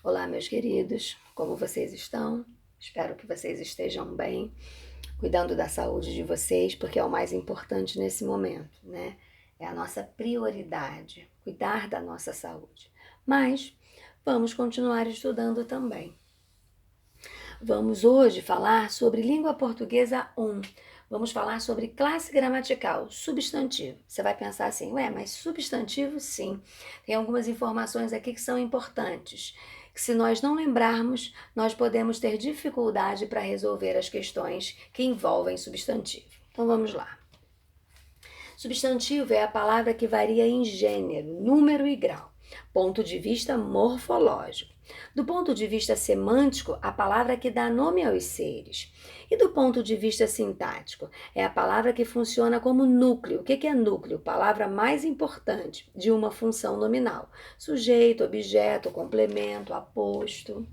Olá, meus queridos, como vocês estão? Espero que vocês estejam bem, cuidando da saúde de vocês, porque é o mais importante nesse momento, né? É a nossa prioridade, cuidar da nossa saúde. Mas vamos continuar estudando também. Vamos hoje falar sobre língua portuguesa 1. Vamos falar sobre classe gramatical, substantivo. Você vai pensar assim, ué, mas substantivo sim. Tem algumas informações aqui que são importantes. Que se nós não lembrarmos, nós podemos ter dificuldade para resolver as questões que envolvem substantivo. Então vamos lá. Substantivo é a palavra que varia em gênero, número e grau, ponto de vista morfológico. Do ponto de vista semântico, a palavra que dá nome aos seres. E do ponto de vista sintático, é a palavra que funciona como núcleo. O que é núcleo? Palavra mais importante de uma função nominal. Sujeito, objeto, complemento, aposto.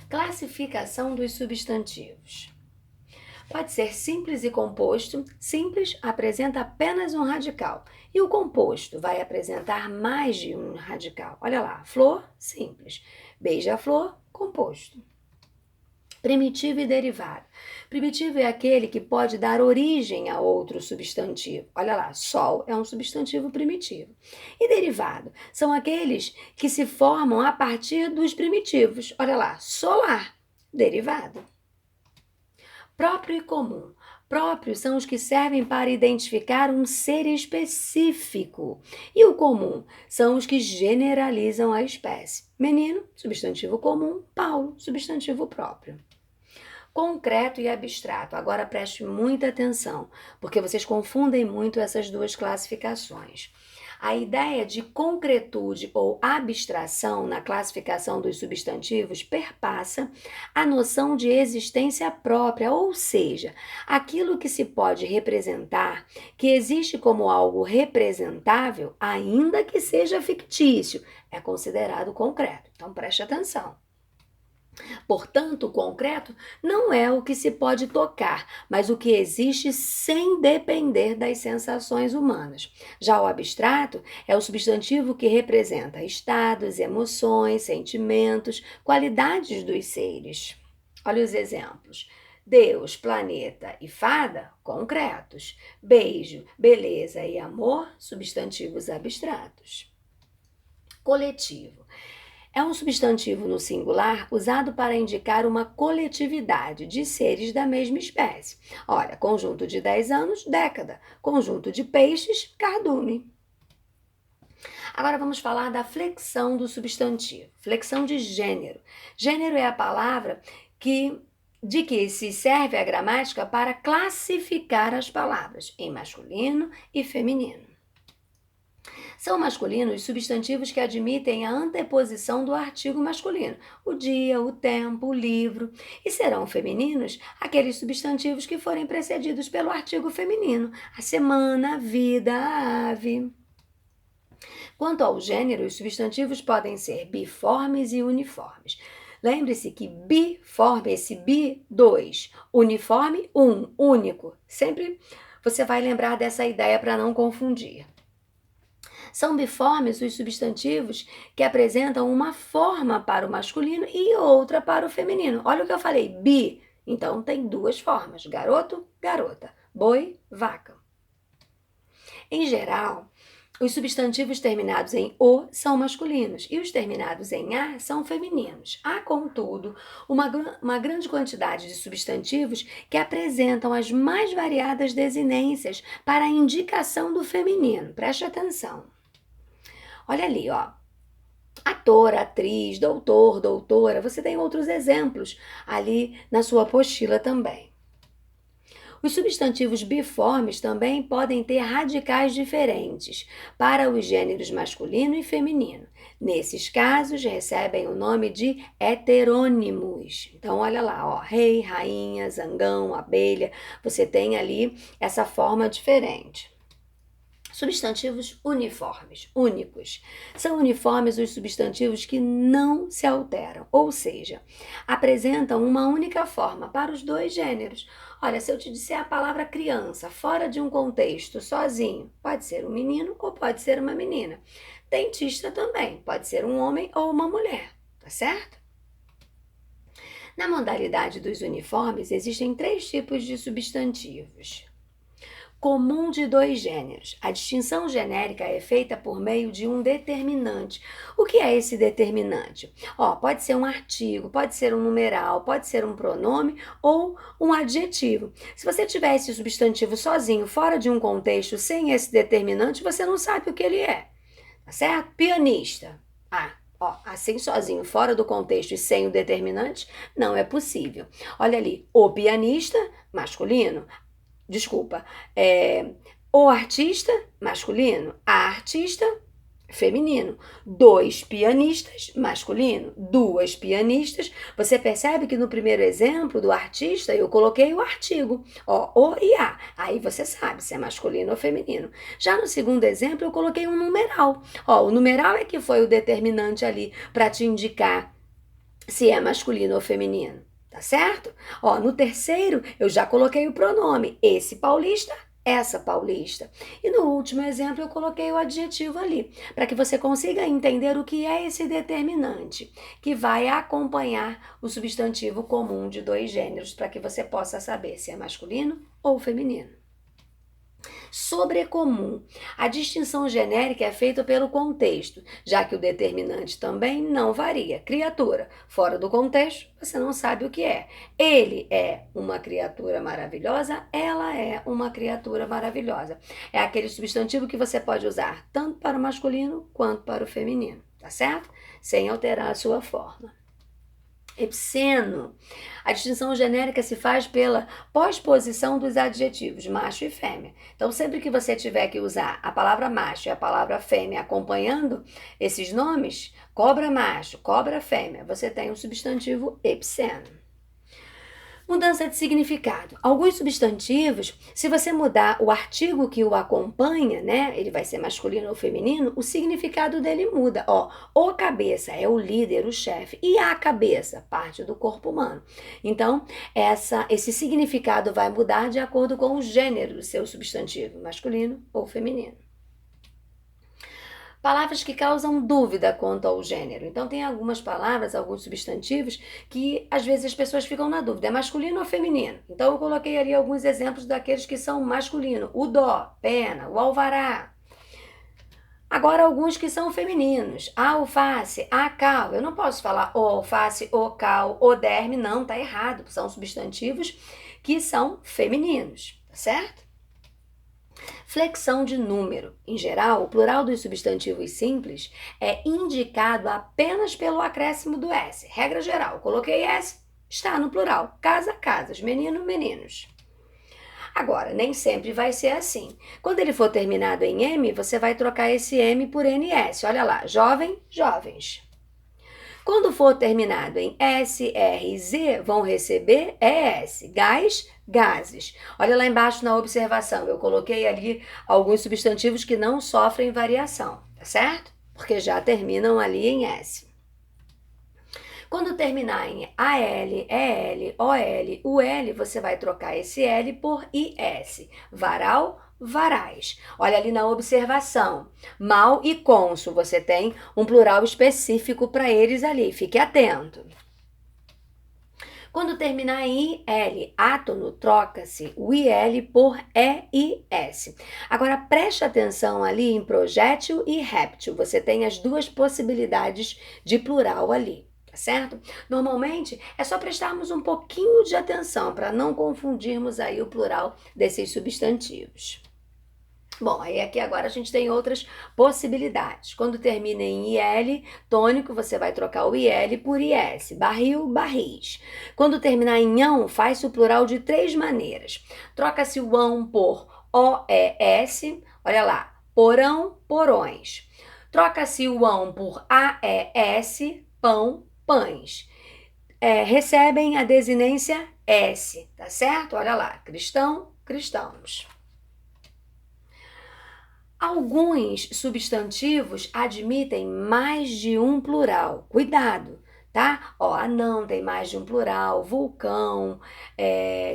Classificação dos substantivos. Pode ser simples e composto. Simples apresenta apenas um radical e o composto vai apresentar mais de um radical. Olha lá, flor, simples. Beija-flor, composto. Primitivo e derivado. Primitivo é aquele que pode dar origem a outro substantivo. Olha lá, sol é um substantivo primitivo. E derivado são aqueles que se formam a partir dos primitivos. Olha lá, solar, derivado. Próprio e comum. Próprios são os que servem para identificar um ser específico. E o comum são os que generalizam a espécie. Menino, substantivo comum. Paulo, substantivo próprio. Concreto e abstrato. Agora preste muita atenção, porque vocês confundem muito essas duas classificações. A ideia de concretude ou abstração na classificação dos substantivos perpassa a noção de existência própria, ou seja, aquilo que se pode representar, que existe como algo representável, ainda que seja fictício, é considerado concreto. Então preste atenção. Portanto, o concreto não é o que se pode tocar, mas o que existe sem depender das sensações humanas. Já o abstrato é o substantivo que representa estados, emoções, sentimentos, qualidades dos seres. Olha os exemplos. Deus, planeta e fada, concretos. Beijo, beleza e amor, substantivos abstratos. Coletivo. É um substantivo no singular usado para indicar uma coletividade de seres da mesma espécie. Olha, conjunto de 10 anos, década. Conjunto de peixes, cardume. Agora vamos falar da flexão do substantivo. Flexão de gênero. Gênero é a palavra de que se serve a gramática para classificar as palavras em masculino e feminino. São masculinos os substantivos que admitem a anteposição do artigo masculino, o dia, o tempo, o livro, e serão femininos aqueles substantivos que forem precedidos pelo artigo feminino, a semana, a vida, a ave. Quanto ao gênero, os substantivos podem ser biformes e uniformes. Lembre-se que biforme, esse bi, dois, uniforme, um, único. Sempre você vai lembrar dessa ideia para não confundir. São biformes os substantivos que apresentam uma forma para o masculino e outra para o feminino. Olha o que eu falei, bi. Então tem duas formas, garoto, garota, boi, vaca. Em geral, os substantivos terminados em o são masculinos e os terminados em a são femininos. Há, contudo, uma grande quantidade de substantivos que apresentam as mais variadas desinências para a indicação do feminino. Preste atenção. Olha ali, ó. Ator, atriz, doutor, doutora, você tem outros exemplos ali na sua apostila também. Os substantivos biformes também podem ter radicais diferentes para os gêneros masculino e feminino. Nesses casos, recebem o nome de heterônimos. Então, olha lá, ó, rei, rainha, zangão, abelha, você tem ali essa forma diferente. Substantivos uniformes, únicos. São uniformes os substantivos que não se alteram, ou seja, apresentam uma única forma para os dois gêneros. Olha, se eu te disser a palavra criança fora de um contexto, sozinho, pode ser um menino ou pode ser uma menina. dentista também. Pode ser um homem ou uma mulher, tá certo? Na modalidade dos uniformes, existem 3 tipos de substantivos. Comum de 2 gêneros. A distinção genérica é feita por meio de um determinante. O que é esse determinante? Pode ser um artigo, pode ser um numeral, pode ser um pronome ou um adjetivo. Se você tiver esse substantivo sozinho, fora de um contexto, sem esse determinante, você não sabe o que ele é. Tá certo? Pianista. Assim sozinho, fora do contexto e sem o determinante, não é possível. Olha ali, o pianista, masculino. Desculpa, o artista, masculino. A artista, feminino. 2 pianistas, masculino. 2 pianistas. Você percebe que no primeiro exemplo do artista eu coloquei o artigo, o e a. Aí você sabe se é masculino ou feminino. Já no segundo exemplo eu coloquei um numeral. O numeral é que foi o determinante ali para te indicar se é masculino ou feminino. Tá certo? No terceiro, eu já coloquei o pronome. Esse paulista, essa paulista. E no último exemplo, eu coloquei o adjetivo ali, para que você consiga entender o que é esse determinante, que vai acompanhar o substantivo comum de 2 gêneros, para que você possa saber se é masculino ou feminino. Sobrecomum. A distinção genérica é feita pelo contexto, já que o determinante também não varia. Criatura. Fora do contexto, você não sabe o que é. Ele é uma criatura maravilhosa, ela é uma criatura maravilhosa. É aquele substantivo que você pode usar tanto para o masculino quanto para o feminino, tá certo? Sem alterar a sua forma. Epseno. A distinção genérica se faz pela pós-posição dos adjetivos macho e fêmea. Então, sempre que você tiver que usar a palavra macho e a palavra fêmea acompanhando esses nomes, cobra macho, cobra fêmea, você tem um substantivo epseno. Mudança de significado. Alguns substantivos, se você mudar o artigo que o acompanha, né, ele vai ser masculino ou feminino, o significado dele muda. O cabeça é o líder, o chefe, e a cabeça, parte do corpo humano. Então, esse significado vai mudar de acordo com o gênero do seu substantivo, masculino ou feminino. Palavras que causam dúvida quanto ao gênero. Então, tem algumas palavras, alguns substantivos, que às vezes as pessoas ficam na dúvida, é masculino ou feminino? Então, eu coloquei ali alguns exemplos daqueles que são masculino. O dó, pena, o alvará. Agora, alguns que são femininos. A alface, a cal. Eu não posso falar o alface, o cal, o derme. Não, tá errado. São substantivos que são femininos, tá certo? Flexão de número. Em geral, o plural dos substantivos simples é indicado apenas pelo acréscimo do S. Regra geral, coloquei S, está no plural. Casa, casas. Menino, meninos. Agora, nem sempre vai ser assim. Quando ele for terminado em M, você vai trocar esse M por NS. Olha lá, jovem, jovens. Quando for terminado em S, R e Z, vão receber ES. Gás, gases. Olha lá embaixo na observação, eu coloquei ali alguns substantivos que não sofrem variação, tá certo? Porque já terminam ali em S. Quando terminar em AL, EL, OL, UL, você vai trocar esse L por IS. Varal, varais. Olha ali na observação. Mal e cônsul, você tem um plural específico para eles ali. Fique atento. Quando terminar em IL, átono, troca-se o IL por EIS. Agora, preste atenção ali em projétil e réptil. Você tem as 2 possibilidades de plural ali. Tá certo? Normalmente é só prestarmos um pouquinho de atenção para não confundirmos aí o plural desses substantivos. Bom, aí aqui agora a gente tem outras possibilidades. Quando termina em IL, tônico, você vai trocar o IL por IS. Barril, barris. Quando terminar em ão, faz-se o plural de 3 maneiras. Troca-se o ão por OES, olha lá, porão, porões. Troca-se o ão por AES, pão, pães. Recebem a desinência S, tá certo? Olha lá, cristão, cristãos. Alguns substantivos admitem mais de um plural. Cuidado, tá? Anão tem mais de um plural, vulcão,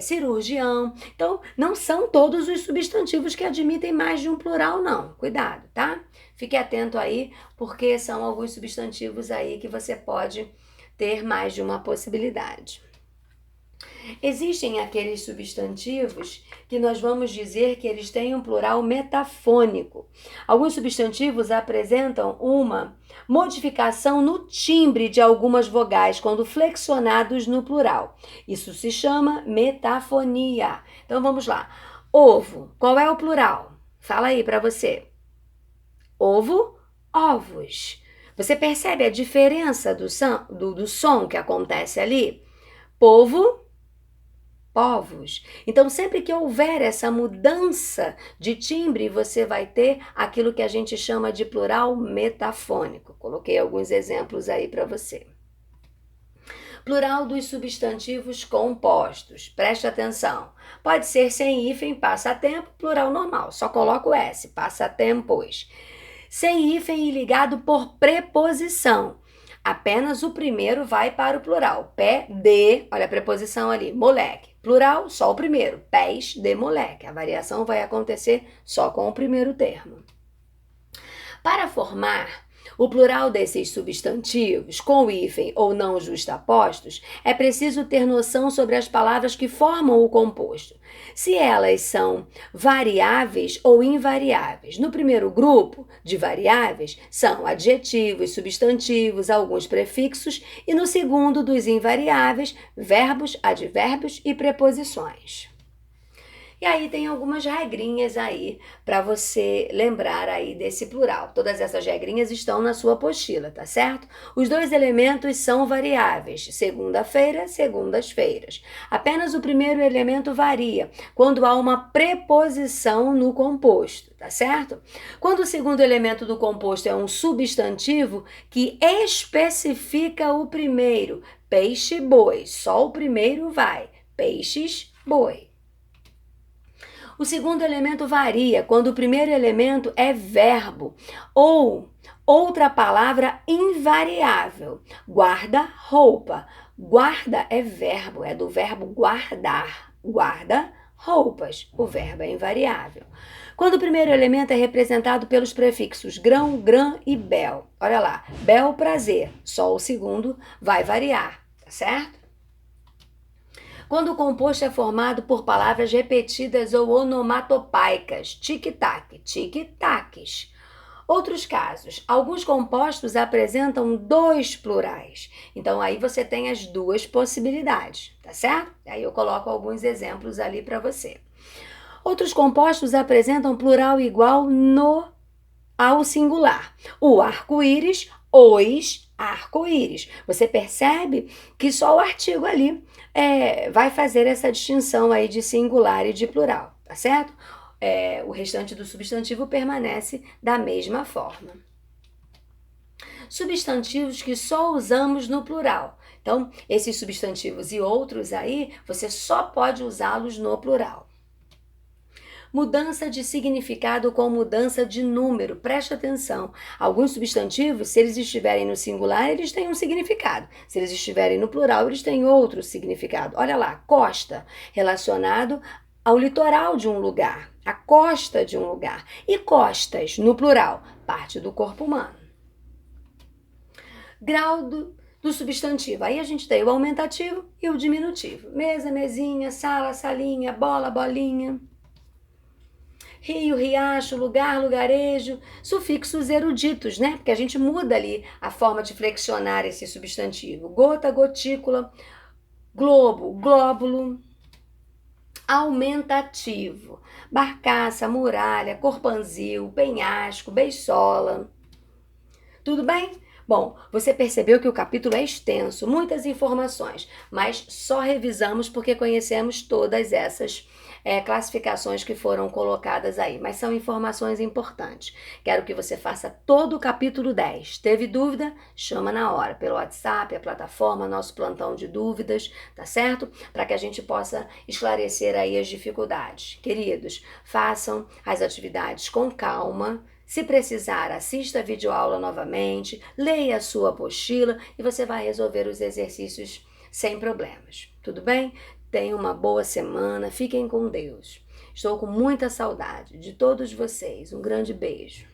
cirurgião. Então, não são todos os substantivos que admitem mais de um plural, não. Cuidado, tá? Fique atento aí, porque são alguns substantivos aí que você pode ter mais de uma possibilidade. Existem aqueles substantivos que nós vamos dizer que eles têm um plural metafônico. Alguns substantivos apresentam uma modificação no timbre de algumas vogais quando flexionados no plural. Isso se chama metafonia. Então vamos lá. Ovo, qual é o plural? Fala aí para você. Ovo, ovos. Você percebe a diferença do som que acontece ali? Povo, povos. Então, sempre que houver essa mudança de timbre, você vai ter aquilo que a gente chama de plural metafônico. Coloquei alguns exemplos aí para você. Plural dos substantivos compostos. Preste atenção. Pode ser sem hífen, passatempo, plural normal. Só coloca o S, passatempos. Sem hífen e ligado por preposição. Apenas o primeiro vai para o plural. Pé de, olha a preposição ali, moleque. Plural, só o primeiro. Pés de moleque. A variação vai acontecer só com o primeiro termo. Para formar o plural desses substantivos, com hífen ou não justapostos, é preciso ter noção sobre as palavras que formam o composto, se elas são variáveis ou invariáveis. No primeiro grupo de variáveis são adjetivos, substantivos, alguns prefixos, e no segundo dos invariáveis, verbos, advérbios e preposições. E aí tem algumas regrinhas aí para você lembrar aí desse plural. Todas essas regrinhas estão na sua apostila, tá certo? Os dois elementos são variáveis, segunda-feira, segundas-feiras. Apenas o primeiro elemento varia, quando há uma preposição no composto, tá certo? Quando o segundo elemento do composto é um substantivo que especifica o primeiro, peixe, boi, só o primeiro vai, peixes, boi. O segundo elemento varia quando o primeiro elemento é verbo ou outra palavra invariável. Guarda-roupa. Guarda é verbo, é do verbo guardar. Guarda-roupas. O verbo é invariável. Quando o primeiro elemento é representado pelos prefixos grão, grã e bel. Olha lá, bel, prazer. Só o segundo vai variar, tá certo? Quando o composto é formado por palavras repetidas ou onomatopeicas, tic-tac, tic-tacs. Outros casos, alguns compostos apresentam dois plurais. Então, aí você tem as duas possibilidades, tá certo? Aí eu coloco alguns exemplos ali para você. Outros compostos apresentam plural igual ao singular. O arco-íris, os arco-íris. Você percebe que só o artigo ali vai fazer essa distinção aí de singular e de plural, tá certo? O restante do substantivo permanece da mesma forma. Substantivos que só usamos no plural. Então, esses substantivos e outros aí, você só pode usá-los no plural. Mudança de significado com mudança de número. Preste atenção. Alguns substantivos, se eles estiverem no singular, eles têm um significado. Se eles estiverem no plural, eles têm outro significado. Olha lá, costa, relacionado ao litoral de um lugar, a costa de um lugar. E costas, no plural, parte do corpo humano. Grau do substantivo. Aí a gente tem o aumentativo e o diminutivo. Mesa, mesinha, sala, salinha, bola, bolinha. Rio, riacho, lugar, lugarejo, sufixos eruditos, né? Porque a gente muda ali a forma de flexionar esse substantivo. Gota, gotícula, globo, glóbulo. Aumentativo, barcaça, muralha, corpanzil, penhasco, beisola. Tudo bem? Bom, você percebeu que o capítulo é extenso, muitas informações, mas só revisamos porque conhecemos todas essas classificações que foram colocadas aí, mas são informações importantes. Quero que você faça todo o capítulo 10. Teve dúvida? Chama na hora, pelo WhatsApp, a plataforma, nosso plantão de dúvidas, tá certo? Para que a gente possa esclarecer aí as dificuldades. Queridos, façam as atividades com calma. Se precisar, assista a videoaula novamente, leia a sua apostila e você vai resolver os exercícios sem problemas. Tudo bem? Tenham uma boa semana, fiquem com Deus. Estou com muita saudade de todos vocês. Um grande beijo.